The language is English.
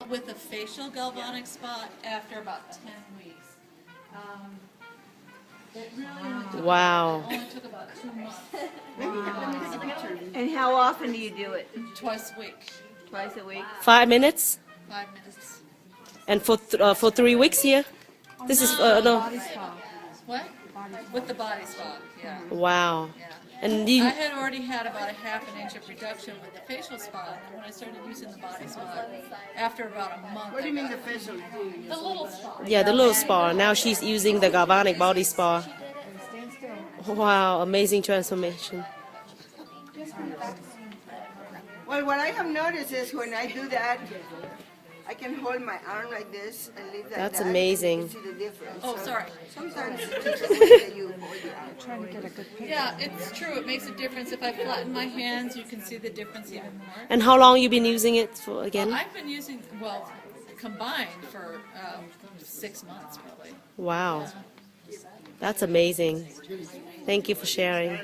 with a facial galvanic spa after about 10 weeks. It really Wow. only took about 2 months. And how often do you do it? Twice a week. Twice a week? 5 minutes? 5 minutes. And for 3 weeks here? This is, no. What? With the body spa, yeah. Wow. Yeah. And you, I had already had about a ½ an inch of reduction with the facial spa, and when I started using the body spa, after about a month. What do you mean the facial? The little spa. yeah, the little spa. Now she's using the Galvanic Body Spa. Wow, amazing transformation. Well, what I have noticed is when I do that, I can hold my arm like this and leave that. That's that, amazing. You see the difference. Oh, So sorry. sometimes it's just the way that you hold your arm. Yeah, it's true. It makes a difference. If I flatten my hands, you can see the difference even more. And how long you been using it for again? I've been using, well, combined for 6 months probably. Wow. That's amazing. Thank you for sharing.